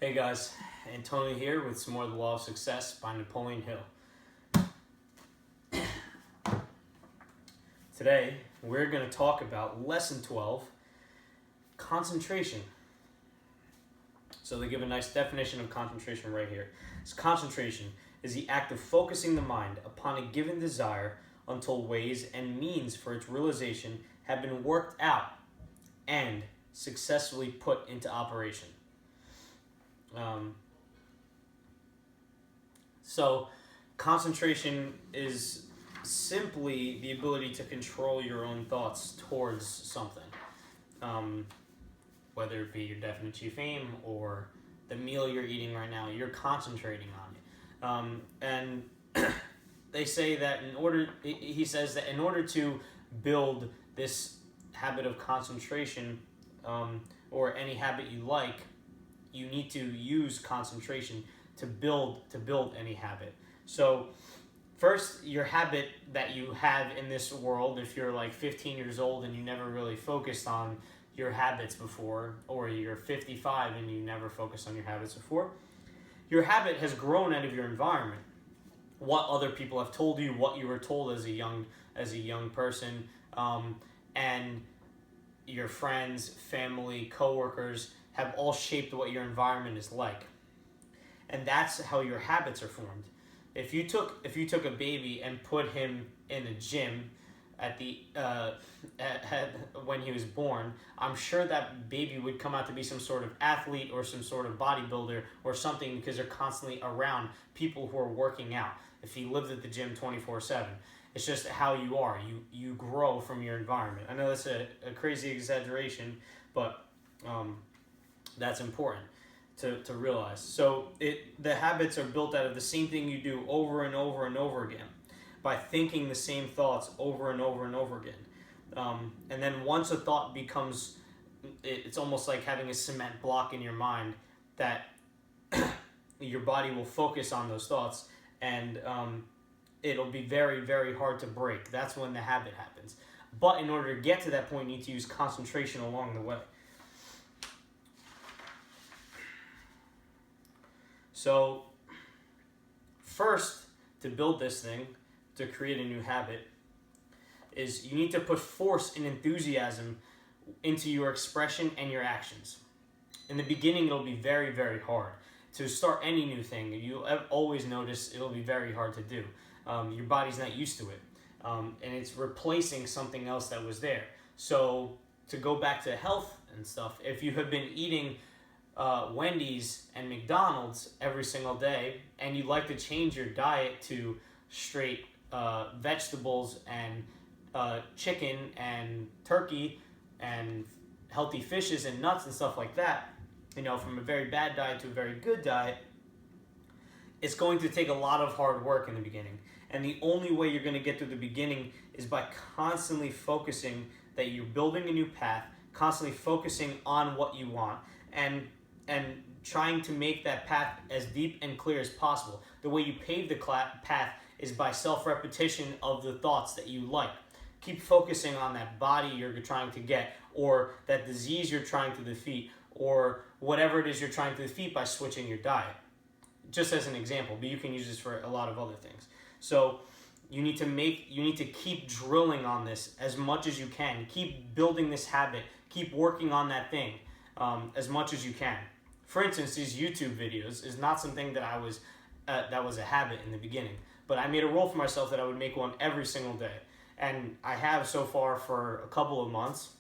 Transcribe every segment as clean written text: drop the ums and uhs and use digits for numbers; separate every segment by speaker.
Speaker 1: Hey guys, Antonio here with some more of The Law of Success by Napoleon Hill. Today, we're going to talk about Lesson 12, concentration. So they give a nice definition of concentration right here. So concentration is the act of focusing the mind upon a given desire until ways and means for its realization have been worked out and successfully put into operation. So concentration is simply the ability to control your own thoughts towards something, whether it be your definite chief aim or the meal you're eating right now. You're concentrating on it, and they say that he says that in order to build this habit of concentration, or any habit you like, you need to use concentration to build any habit. So first, your habit that you have in this world, if you're like 15 years old and you never really focused on your habits before, or you're 55 and you never focused on your habits before, your habit has grown out of your environment. What other people have told you, what you were told as a young person, and your friends, family, coworkers have all shaped what your environment is like. And that's how your habits are formed. If you took a baby and put him in a gym when he was born, I'm sure that baby would come out to be some sort of athlete or some sort of bodybuilder or something, because they're constantly around people who are working out. If he lived at the gym 24/7, it's just how you are. You grow from your environment. I know that's a crazy exaggeration, but that's important to realize. So the habits are built out of the same thing you do over and over and over again, by thinking the same thoughts over and over and over again. And then once a thought becomes, it's almost like having a cement block in your mind that your body will focus on those thoughts, and it'll be very, very hard to break. That's when the habit happens. But in order to get to that point, you need to use concentration along the way. So first, to build this thing, to create a new habit, is you need to put force and enthusiasm into your expression and your actions. In the beginning, it'll be very, very hard. To start any new thing, you'll always notice it'll be very hard to do. Your body's not used to it. And it's replacing something else that was there. So to go back to health and stuff, if you have been eating Wendy's and McDonald's every single day, and you like to change your diet to straight vegetables and chicken and turkey and healthy fishes and nuts and stuff like that, from a very bad diet to a very good diet, it's going to take a lot of hard work in the beginning. And the only way you're going to get through the beginning is by constantly focusing that you're building a new path, constantly focusing on what you want, and trying to make that path as deep and clear as possible. The way you pave the path is by self-repetition of the thoughts that you like. Keep focusing on that body you're trying to get, or that disease you're trying to defeat, or whatever it is you're trying to defeat by switching your diet. Just as an example, but you can use this for a lot of other things. So you need to keep drilling on this as much as you can. Keep building this habit. Keep working on that thing as much as you can. For instance, these YouTube videos is not something that that was a habit in the beginning, but I made a rule for myself that I would make one every single day, and I have so far for a couple of months.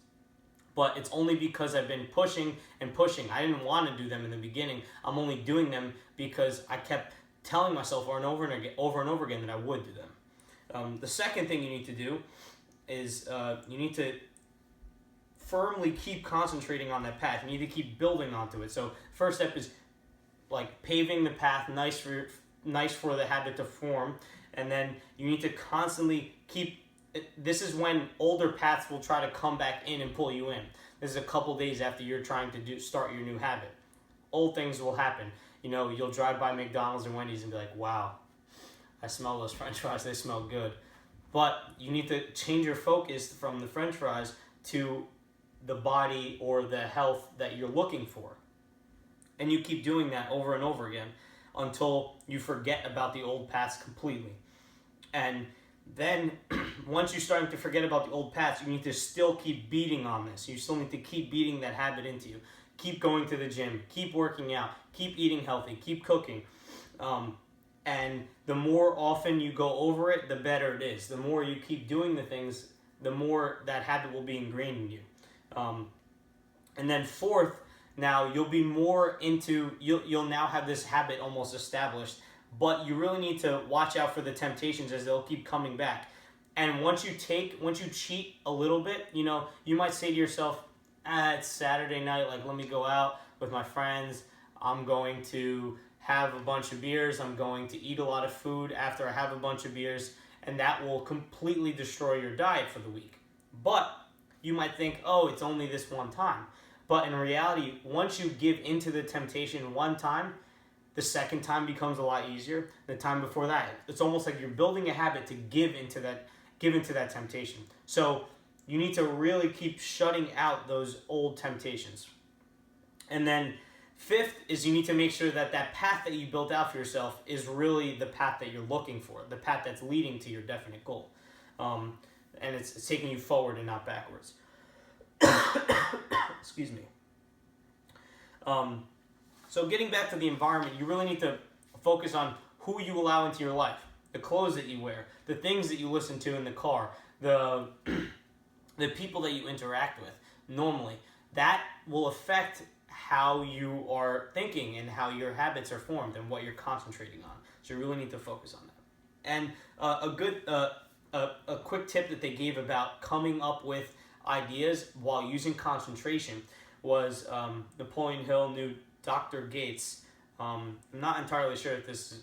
Speaker 1: But it's only because I've been pushing and pushing. I didn't want to do them in the beginning. I'm only doing them because I kept telling myself over and over again that I would do them. The second thing you need to do is you need to firmly keep concentrating on that path. You need to keep building onto it. So first step is like paving the path, nice for the habit to form, and then you need to constantly keep. This is when older paths will try to come back in and pull you in. This is a couple days after you're trying to start your new habit. Old things will happen. You'll drive by McDonald's and Wendy's and be like, wow, I smell those French fries, they smell good. But you need to change your focus from the French fries to the body or the health that you're looking for. And you keep doing that over and over again until you forget about the old paths completely. And then once you're starting to forget about the old paths, you need to still keep beating on this. You still need to keep beating that habit into you. Keep going to the gym, keep working out, keep eating healthy, keep cooking. And the more often you go over it, the better it is. The more you keep doing the things, the more that habit will be ingrained in you. And then fourth, now you'll be more into, you'll now have this habit almost established, but you really need to watch out for the temptations as they'll keep coming back. And once you cheat a little bit, you might say to yourself, it's Saturday night, like, let me go out with my friends. I'm going to have a bunch of beers. I'm going to eat a lot of food after I have a bunch of beers, and that will completely destroy your diet for the week. But you might think, oh, it's only this one time. But in reality, once you give into the temptation one time, the second time becomes a lot easier. The time before that, it's almost like you're building a habit to give into that temptation. So you need to really keep shutting out those old temptations. And then fifth is you need to make sure that that path that you built out for yourself is really the path that you're looking for, the path that's leading to your definite goal. And it's taking you forward and not backwards. Excuse me. So getting back to the environment, you really need to focus on who you allow into your life, the clothes that you wear, the things that you listen to in the car, the people that you interact with normally. That will affect how you are thinking and how your habits are formed and what you're concentrating on. So you really need to focus on that. And a quick tip that they gave about coming up with ideas while using concentration was Napoleon Hill knew Dr. Gates. I'm not entirely sure if this is,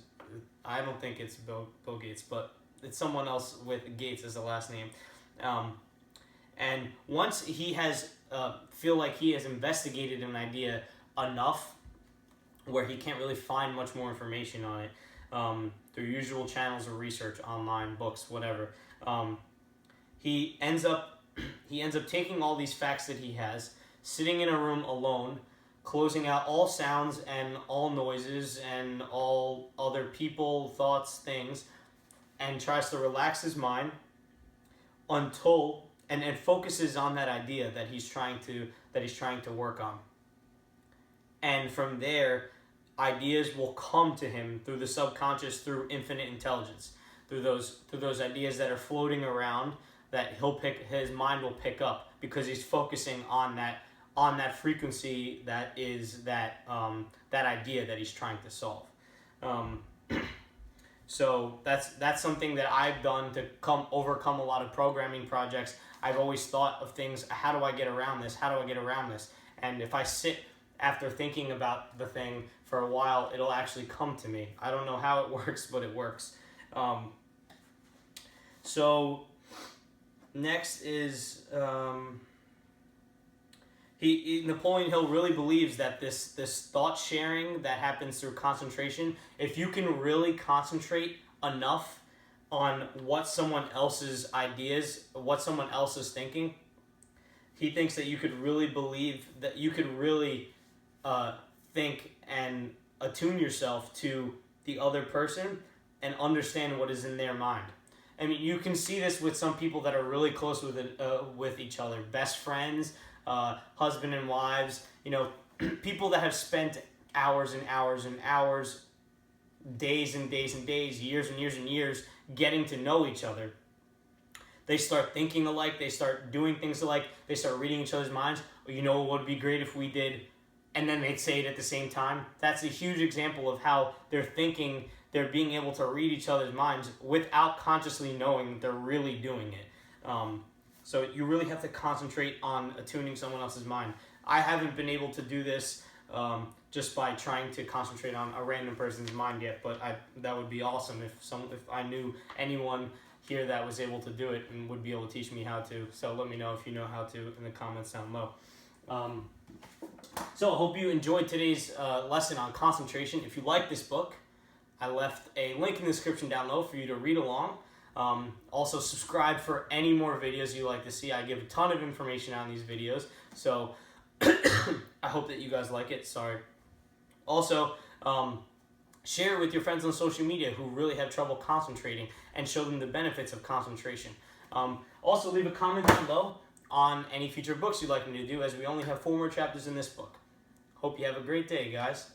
Speaker 1: I don't think it's Bill Gates, but it's someone else with Gates as the last name. And once he has feel like he has investigated an idea enough where he can't really find much more information on it through usual channels of research, online, books, whatever, he ends up taking all these facts that he has, sitting in a room alone, closing out all sounds and all noises and all other people, thoughts, things, and tries to relax his mind until and focuses on that idea that he's trying to work on. And from there, ideas will come to him through the subconscious, through infinite intelligence, through those ideas that are floating around that his mind will pick up because he's focusing on that frequency that is that idea that he's trying to solve. So that's something that I've done to overcome a lot of programming projects. I've always thought of things, how do I get around this? How do I get around this? And if I sit after thinking about the thing for a while, it'll actually come to me. I don't know how it works, but it works. So next is Napoleon Hill really believes that this thought sharing that happens through concentration, if you can really concentrate enough on what someone else's ideas, what someone else is thinking, he thinks that you could really believe that you could really think and attune yourself to the other person and understand what is in their mind. I mean, you can see this with some people that are really close with each other, best friends, husband and wives, people that have spent hours and hours and hours, days and days and days, years and years and years getting to know each other. They start thinking alike, they start doing things alike, they start reading each other's minds. What would be great if we did, and then they'd say it at the same time. That's a huge example of how they're thinking, they're being able to read each other's minds without consciously knowing that they're really doing it. So you really have to concentrate on attuning someone else's mind. I haven't been able to do this just by trying to concentrate on a random person's mind yet, but that would be awesome if I knew anyone here that was able to do it and would be able to teach me how to. So let me know if you know how to in the comments down below. So I hope you enjoyed today's lesson on concentration. If you like this book, I left a link in the description down below for you to read along. Also subscribe for any more videos you like to see. I give a ton of information on these videos, so I hope that you guys like it. Sorry, Also, share it with your friends on social media who really have trouble concentrating and show them the benefits of concentration. Also, leave a comment down below on any future books you'd like me to do, as we only have 4 more chapters in this book. Hope you have a great day, guys.